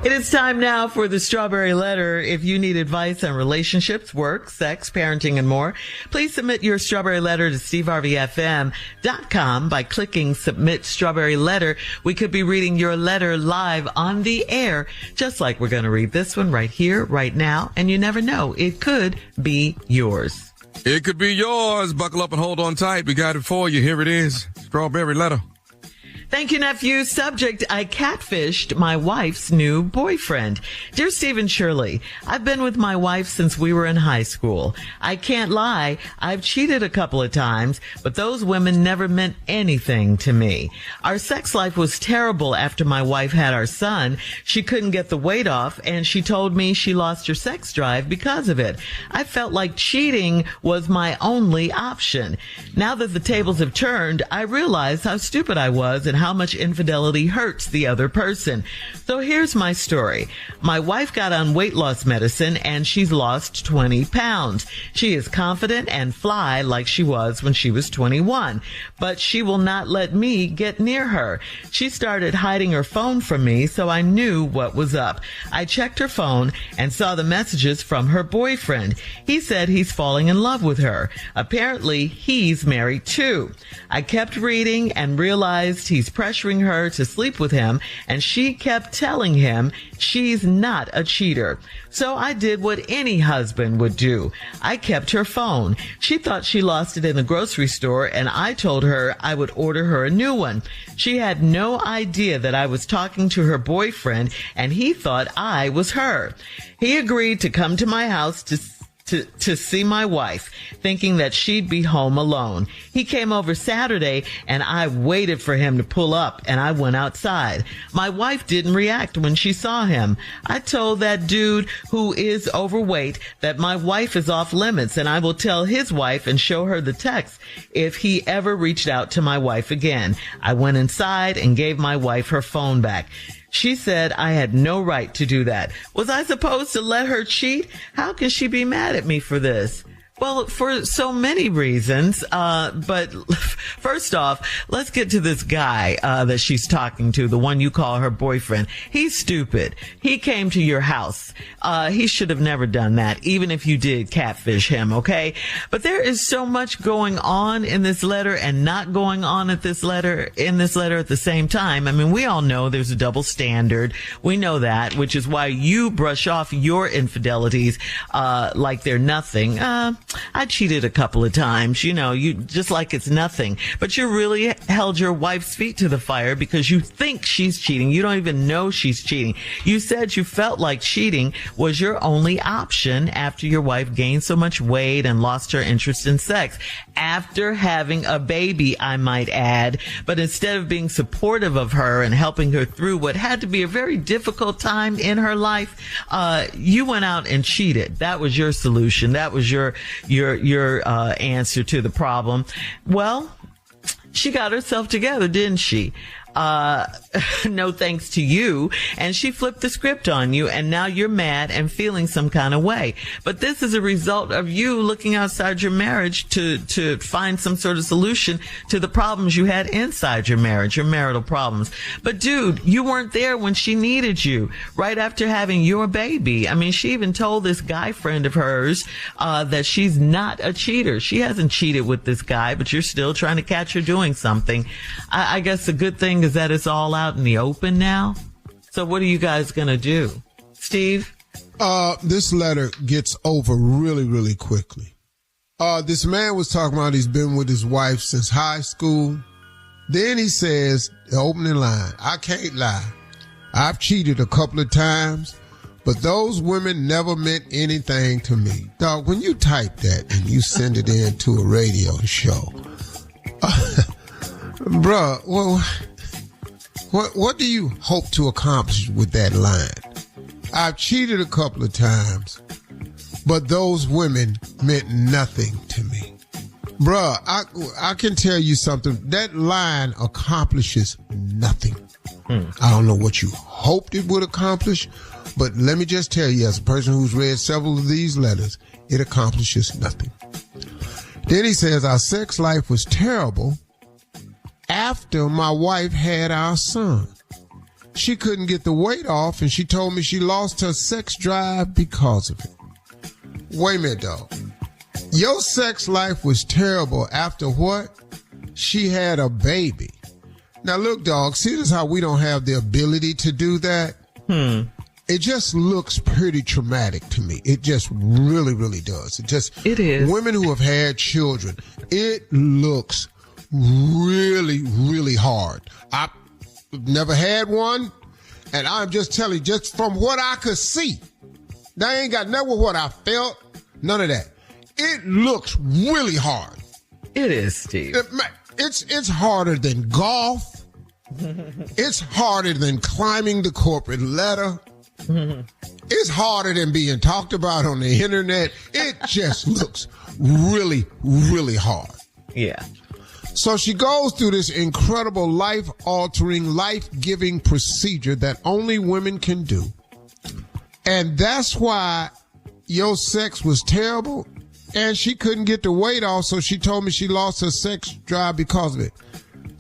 It is time now for the Strawberry Letter. If you need advice on relationships, work, sex, parenting, and more, please submit your Strawberry Letter to steveharveyfm.com by clicking Submit Strawberry Letter. We could be reading your letter live on the air, just like we're going to read this one right here, right now. And you never know, it could be yours. It could be yours. Buckle up and hold on tight. We got it for you. Here it is. Strawberry Letter. Thank you, nephew. Subject, I catfished my wife's new boyfriend. Dear Stephen Shirley, I've been with my wife since we were in high school. I can't lie, I've cheated a couple of times, but those women never meant anything to me. Our sex life was terrible after my wife had our son. She couldn't get the weight off, and she told me she lost her sex drive because of it. I felt like cheating was my only option. Now that the tables have turned, I realize how stupid I was and how much infidelity hurts the other person. So here's my story. My wife got on weight loss medicine and she's lost 20 pounds. She is confident and fly like she was when she was 21, but she will not let me get near her. She started hiding her phone from me, so I knew what was up. I checked her phone and saw the messages from her boyfriend. He said he's falling in love with her. Apparently, he's married too. I kept reading and realized he's pressuring her to sleep with him, and she kept telling him she's not a cheater. So I did what any husband would do. I kept her phone. She thought she lost it in the grocery store, and I told her I would order her a new one. She had no idea that I was talking to her boyfriend, and he thought I was her. He agreed to come to my house to see my wife, thinking that she'd be home alone. He came over Saturday, and I waited for him to pull up, and I went outside. My wife didn't react when she saw him. I told that dude who is overweight that my wife is off limits, and I will tell his wife and show her the text if he ever reached out to my wife again. I went inside and gave my wife her phone back. She said I had no right to do that. Was I supposed to let her cheat? How can she be mad at me for this? Well, for so many reasons, but first off, let's get to this guy that she's talking to, the one you call her boyfriend. He's stupid. He came to your house. He should have never done that, even if you did catfish him, okay? But there is so much going on in this letter and not going on in this letter at the same time. I mean, we all know there's a double standard. We know that, which is why you brush off your infidelities like they're nothing. I cheated a couple of times, you just like it's nothing. But you really held your wife's feet to the fire because you think she's cheating. You don't even know she's cheating. You said you felt like cheating was your only option after your wife gained so much weight and lost her interest in sex. After having a baby, I might add. But instead of being supportive of her and helping her through what had to be a very difficult time in her life, you went out and cheated. That was your solution. That was your answer to the problem. Well, she got herself together, didn't she? No thanks to you. And she flipped the script on you, and now you're mad and feeling some kind of way. But this is a result of you looking outside your marriage to find some sort of solution to the problems you had inside your marriage, your marital problems. But dude, you weren't there when she needed you right after having your baby. I mean, she even told this guy friend of hers, that she's not a cheater. She hasn't cheated with this guy, but you're still trying to catch her doing something. I guess the good thing is that it's all out in the open now. So what are you guys going to do? Steve? This letter gets over really, really quickly. This man was talking about he's been with his wife since high school. Then he says, the opening line, I can't lie. I've cheated a couple of times, but those women never meant anything to me. Dog, when you type that and you send it in to a radio show, bruh, well, what do you hope to accomplish with that line? I've cheated a couple of times, but those women meant nothing to me. Bruh, I can tell you something. That line accomplishes nothing. I don't know what you hoped it would accomplish, but let me just tell you, as a person who's read several of these letters, it accomplishes nothing. Then he says, our sex life was terrible after my wife had our son. she couldn't get the weight off, and she told me she lost her sex drive because of it. Wait a minute, dog. Your sex life was terrible after what? She had a baby. Now, look, dog, see this how we don't have the ability to do that? It just looks pretty traumatic to me. It just really, really does. It is. Women who have had children, it looks really, really hard. I've never had one, and I'm just telling you, just from what I could see, that ain't got nothing with what I felt, none of that. It looks really hard. It is, Steve. It's harder than golf. It's harder than climbing the corporate ladder. It's harder than being talked about on the internet. It just looks really, really hard. Yeah. So she goes through this incredible life-altering, life-giving procedure that only women can do. And that's why your sex was terrible, and she couldn't get the weight off, so she told me she lost her sex drive because of it.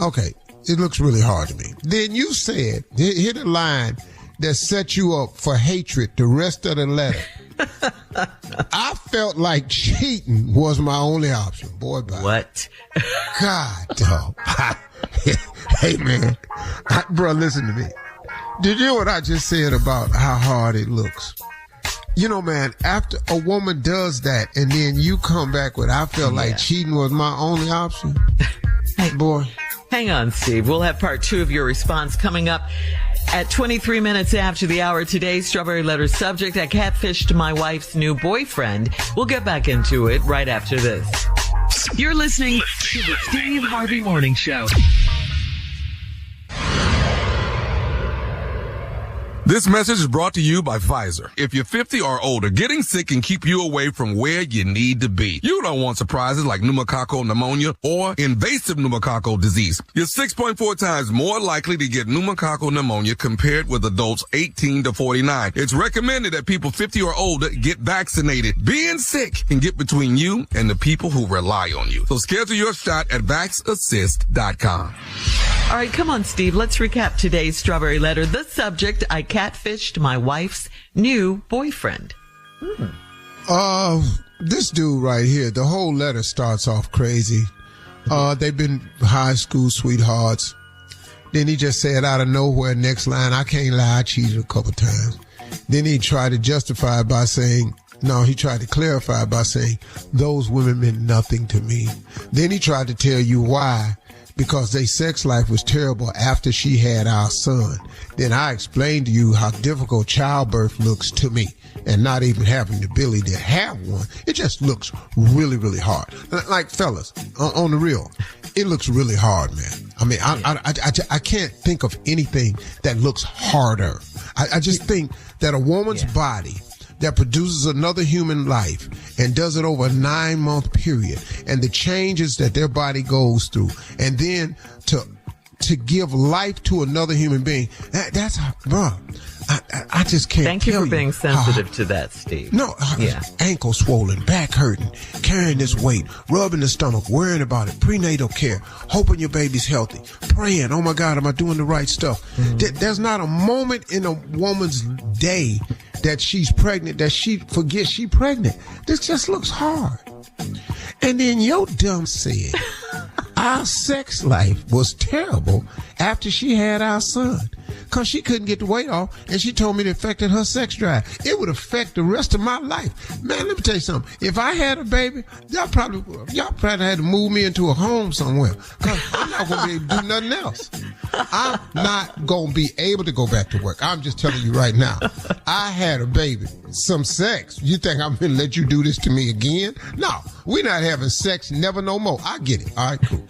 Okay, it looks really hard to me. Then you said, hit a line that set you up for hatred the rest of the letter. I felt like cheating was my only option. Boy, bye. What? God, dog. Hey, man. Bro, listen to me. Did you hear what I just said about how hard it looks? You know, man, after a woman does that and then you come back with, I felt like cheating was my only option. Hey, boy. Hang on, Steve. We'll have part 2 of your response coming up at 23 minutes after the hour. Today's Strawberry Letter subject: I catfished my wife's new boyfriend. We'll get back into it right after this. You're listening to the Steve Harvey Morning Show. This message is brought to you by Pfizer. If you're 50 or older, getting sick can keep you away from where you need to be. You don't want surprises like pneumococcal pneumonia or invasive pneumococcal disease. You're 6.4 times more likely to get pneumococcal pneumonia compared with adults 18 to 49. It's recommended that people 50 or older get vaccinated. Being sick can get between you and the people who rely on you. So schedule your shot at vaxassist.com. All right, come on, Steve. Let's recap today's Strawberry Letter. The subject: I catfished my wife's new boyfriend. This dude right here, the whole letter starts off crazy. They've been high school sweethearts. Then he just said out of nowhere, next line, I can't lie, I cheated a couple times. Then he tried to justify it by saying, no, he tried to clarify by saying, those women meant nothing to me. Then he tried to tell you why. Because their sex life was terrible after she had our son. Then I explained to you how difficult childbirth looks to me, and not even having the ability to have one. It just looks really, really hard. Like, fellas, on the real, it looks really hard, man. I mean, I can't think of anything that looks harder. I just think that a woman's body that produces another human life and does it over a 9-month period, and the changes that their body goes through, and then to give life to another human being, that's, bro, I just can't. Thank you for being sensitive to that, Steve. No, ankle swollen, back hurting, carrying this weight, rubbing the stomach, worrying about it, prenatal care, hoping your baby's healthy, praying, oh my God, am I doing the right stuff? There's not a moment in a woman's day that she's pregnant that she forgets she's pregnant. This just looks hard. And then your dumb said, our sex life was terrible after she had our son. Because she couldn't get the weight off, and she told me it affected her sex drive. It would affect the rest of my life. Man, let me tell you something. If I had a baby, y'all probably had to move me into a home somewhere. Because I'm not going to be able to do nothing else. I'm not going to be able to go back to work. I'm just telling you right now. I had a baby. Some sex. You think I'm going to let you do this to me again? No. We're not having sex. Never no more. I get it. All right, cool.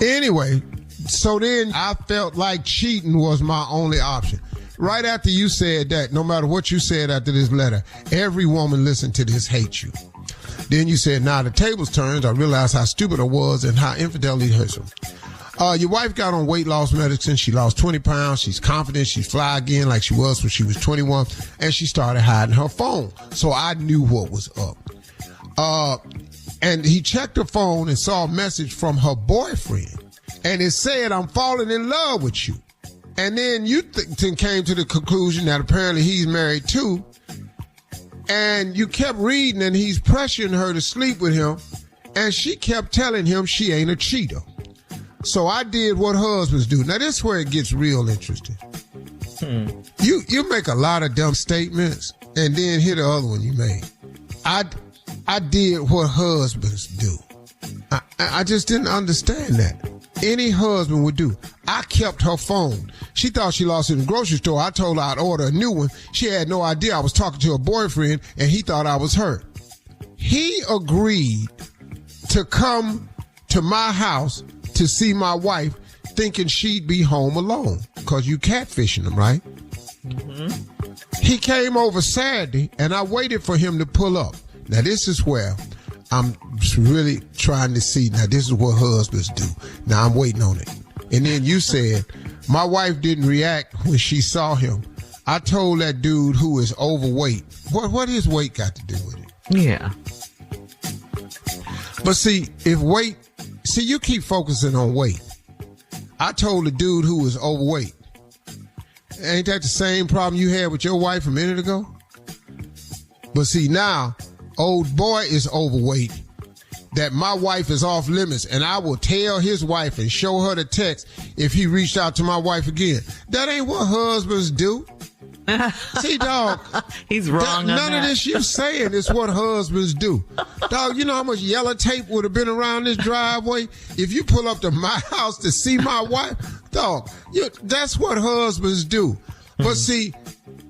Anyway, so then I felt like cheating was my only option. Right after you said that, no matter what you said after this letter, every woman listened to this hates you. Then you said, now the tables turned. I realized how stupid I was and how infidelity hurts them. Your wife got on weight loss medicine. She lost 20 pounds. She's confident. She's fly again like she was when she was 21. And she started hiding her phone. So I knew what was up. And he checked her phone and saw a message from her boyfriend. And it said, I'm falling in love with you. And then you came to the conclusion that apparently he's married too. And you kept reading and he's pressuring her to sleep with him. And she kept telling him she ain't a cheater. So I did what husbands do. Now this is where it gets real interesting. You make a lot of dumb statements and then hear the other one you made. I did what husbands do. I just didn't understand that. Any husband would do. I kept her phone. She thought she lost it in the grocery store. I told her I'd order a new one. She had no idea I was talking to her boyfriend, and he thought I was her. He agreed to come to my house to see my wife, thinking she'd be home alone, because you catfishing him, right? Mm-hmm. He came over Saturday, and I waited for him to pull up. Now, this is where I'm really trying to see. Now, this is what husbands do. Now, I'm waiting on it. And then you said, my wife didn't react when she saw him. I told that dude who is overweight. What his weight got to do with it? Yeah. But see, you keep focusing on weight. I told the dude who was overweight. Ain't that the same problem you had with your wife a minute ago? But see, now, old boy is overweight, that my wife is off limits, and I will tell his wife and show her the text if he reached out to my wife again. That ain't what husbands do. See, dog. He's wrong. None of this you saying is what husbands do. Dog, you know how much yellow tape would have been around this driveway if you pull up to my house to see my wife? Dog, that's what husbands do. But see,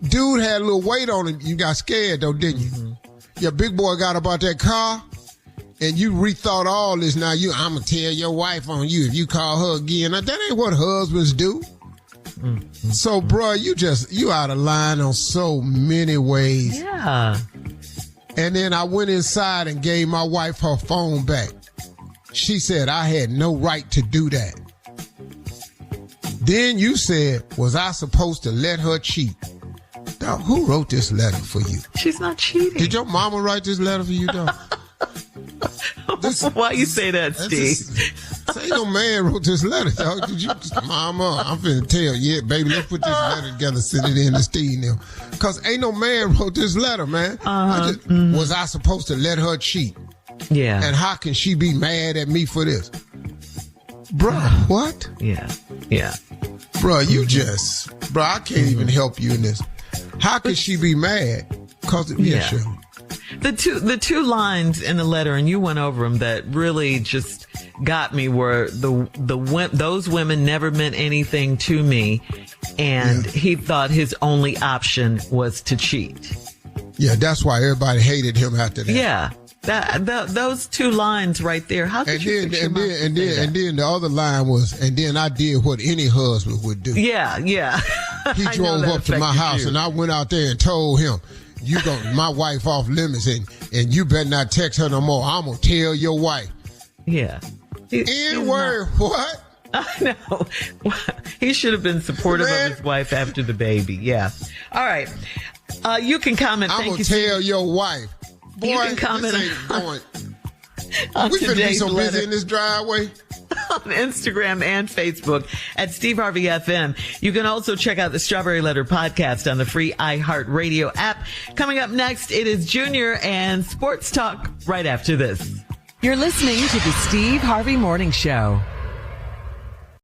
dude had a little weight on him. You got scared, though, didn't you? Mm-hmm. Your big boy got about that car, and you rethought all this. Now I'm going to tell your wife on you if you call her again. Now, that ain't what husbands do. Mm-hmm. So, bro, you out of line on so many ways. Yeah. And then I went inside and gave my wife her phone back. She said I had no right to do that. Then you said, was I supposed to let her cheat? Now, who wrote this letter for you? She's not cheating. Did your mama write this letter for you, dog? Why you say that, Steve? Say no man wrote this letter, dog. Mama, I'm finna tell you, yeah, baby, let's put this letter together, send it in to Steve now. Because ain't no man wrote this letter, man. Was I supposed to let her cheat? Yeah. And how can she be mad at me for this? Bruh, what? Yeah. Bruh, I can't even help you in this. How could she be mad? Sure. The two lines in the letter, and you went over them, that really just got me, were those women never meant anything to me, and he thought his only option was to cheat. Yeah, that's why everybody hated him after that. Yeah. Those two lines right there. How could you? And then the other line was, and then I did what any husband would do. Yeah. He drove up to my house, and I went out there and told him, "You got my wife off limits, and you better not text her no more. I'm gonna tell your wife." Yeah. N-word, what? I know. He should have been supportive of his wife after the baby. Yeah. All right. You can comment. I'm gonna tell your wife. Boy, you can comment this ain't going. on We finna be so letter. busy in this driveway. On Instagram and Facebook at Steve Harvey FM. You can also check out the Strawberry Letter podcast on the free iHeartRadio app. Coming up next, it is Junior and Sports Talk right after this. You're listening to the Steve Harvey Morning Show.